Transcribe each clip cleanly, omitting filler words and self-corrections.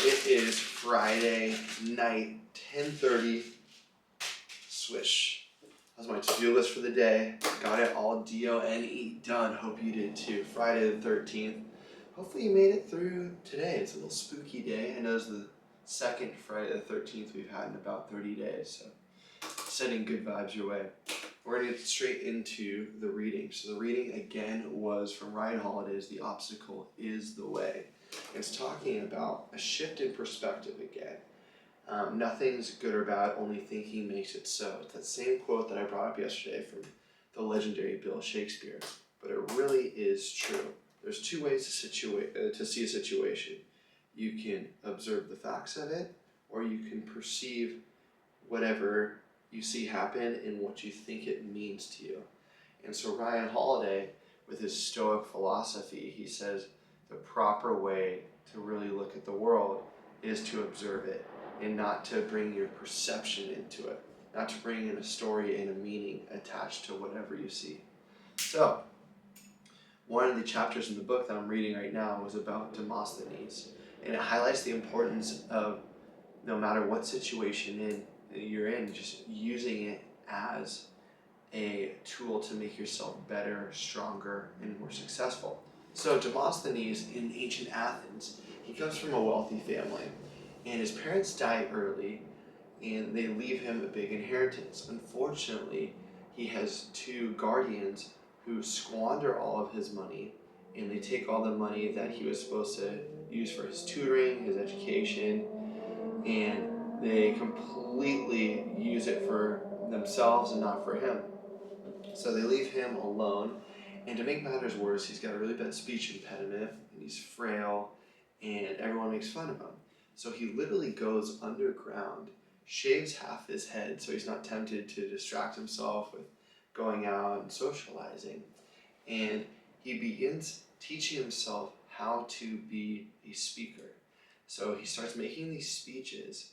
it is Friday night, 10:30, swish. That was my to-do list for the day. Got it all DONE done. Hope you did too. Friday the 13th. Hopefully you made it through today. It's a little spooky day. I know it's the second Friday the 13th we've had in about 30 days, so sending good vibes your way. We're going to get straight into the reading. So the reading again was from Ryan Holiday's The Obstacle is the Way. It's talking about a shift in perspective again. Nothing's good or bad, only thinking makes it so. It's that same quote that I brought up yesterday from the legendary Bill Shakespeare, but it really is true. There's two ways to see a situation. You can observe the facts of it, or you can perceive whatever you see happen and what you think it means to you. And so Ryan Holiday, with his Stoic philosophy, he says the proper way to really look at the world is to observe it and not to bring your perception into it, not to bring in a story and a meaning attached to whatever you see. So, one of the chapters in the book that I'm reading right now was about Demosthenes, and it highlights the importance of no matter what situation you're in, just using it as a tool to make yourself better, stronger, and more successful. So Demosthenes in ancient Athens, he comes from a wealthy family, and his parents die early, and they leave him a big inheritance. Unfortunately, he has two guardians who squander all of his money, and they take all the money that he was supposed to use for his tutoring, his education, and they completely use it for themselves and not for him. So they leave him alone, and to make matters worse, he's got a really bad speech impediment, and he's frail, and everyone makes fun of him. So he literally goes underground, shaves half his head so he's not tempted to distract himself with going out and socializing, and he begins teaching himself how to be a speaker. So he starts making these speeches,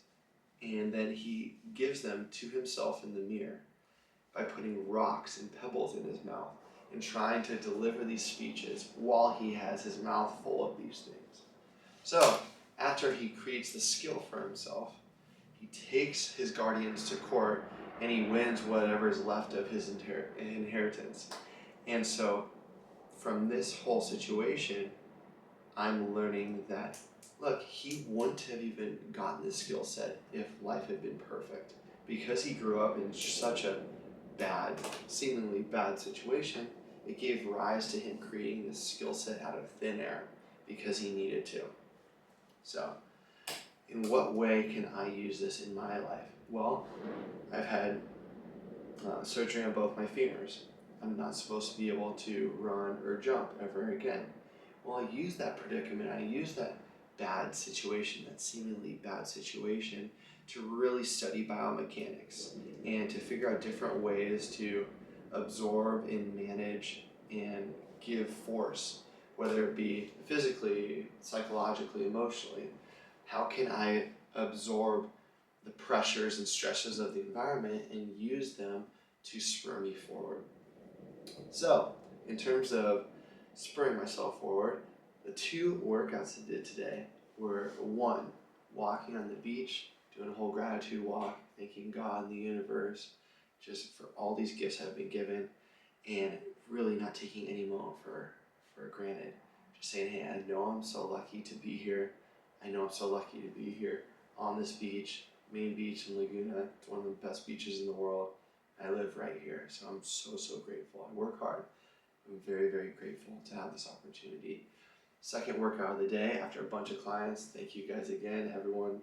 and then he gives them to himself in the mirror by putting rocks and pebbles in his mouth and trying to deliver these speeches while he has his mouth full of these things. So, after he creates the skill for himself, he takes his guardians to court and he wins whatever is left of his inheritance. And so, from this whole situation, I'm learning that, look, he wouldn't have even gotten this skill set if life had been perfect. Because he grew up in such a bad, seemingly bad situation, it gave rise to him creating this skill set out of thin air because he needed to. So, in what way can I use this in my life? Well, I've had surgery on both my femurs. I'm not supposed to be able to run or jump ever again. Well, I use that predicament, I use that bad situation, that seemingly bad situation, to really study biomechanics and to figure out different ways to absorb and manage and give force, whether it be physically, psychologically, emotionally. How can I absorb the pressures and stresses of the environment and use them to spur me forward? So, in terms of spurring myself forward, the two workouts I did today were one, walking on the beach, doing a whole gratitude walk, thanking God and the universe just for all these gifts I've been given, and really not taking any moment for granted. Just saying, hey, I know I'm so lucky to be here. I know I'm so lucky to be here on this beach, main beach in Laguna. It's one of the best beaches in the world. I live right here, so I'm so, so grateful. I work hard. I'm very, very grateful to have this opportunity. Second workout of the day after a bunch of clients. Thank you guys again. Everyone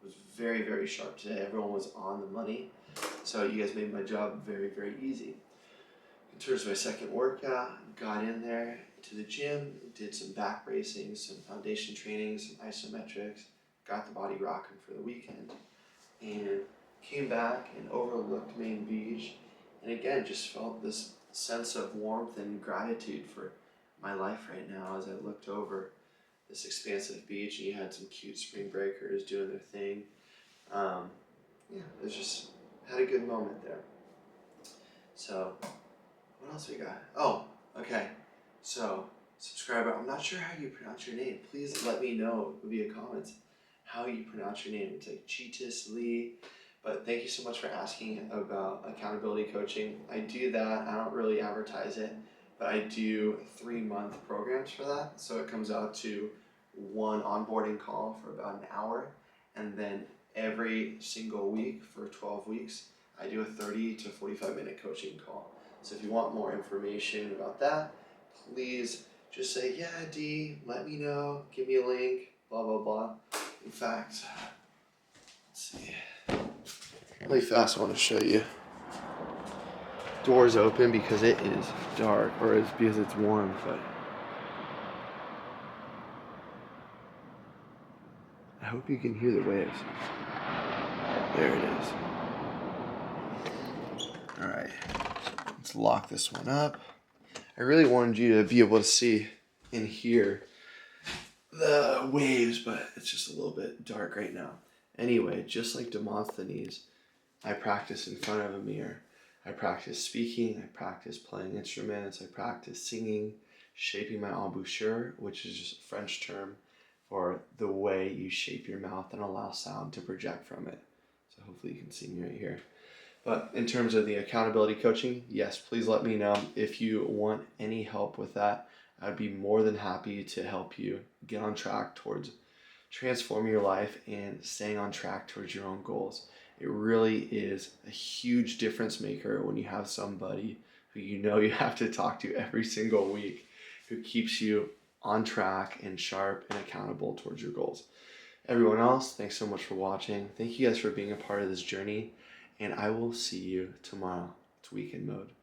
was very, very sharp today. Everyone was on the money. So you guys made my job very, very easy. In terms of my second workout, got in there to the gym, did some back bracing, some foundation training, some isometrics, got the body rocking for the weekend, and came back and overlooked Main Beach, and again just felt this sense of warmth and gratitude for my life right now as I looked over this expansive beach and you had some cute spring breakers doing their thing. It was just, had a good moment there. So, what else we got? Oh, okay. So, subscriber, I'm not sure how you pronounce your name. Please let me know via comments how you pronounce your name. It's like Cheetahs Lee. But thank you so much for asking about accountability coaching. I do that. I don't really advertise it, but I do 3-month programs for that. So it comes out to one onboarding call for about an hour, and then every single week for 12 weeks, I do a 30 to 45-minute coaching call. So if you want more information about that, please just say, yeah, D, let me know, give me a link, blah, blah, blah. In fact, let's see. Really fast, I want to show you. Doors open because it is dark, or it's because it's warm, but I hope you can hear the waves. There it is. Alright, let's lock this one up. I really wanted you to be able to see and hear the waves, but it's just a little bit dark right now. Anyway, just like Demosthenes, I practice in front of a mirror. I practice speaking, I practice playing instruments, I practice singing, shaping my embouchure, which is just a French term for the way you shape your mouth and allow sound to project from it. So hopefully you can see me right here. But in terms of the accountability coaching, yes, please let me know if you want any help with that. I'd be more than happy to help you get on track towards transforming your life and staying on track towards your own goals. It really is a huge difference maker when you have somebody who you know you have to talk to every single week, who keeps you on track and sharp and accountable towards your goals. Everyone else, thanks so much for watching. Thank you guys for being a part of this journey, and I will see you tomorrow. It's Weekend Mode.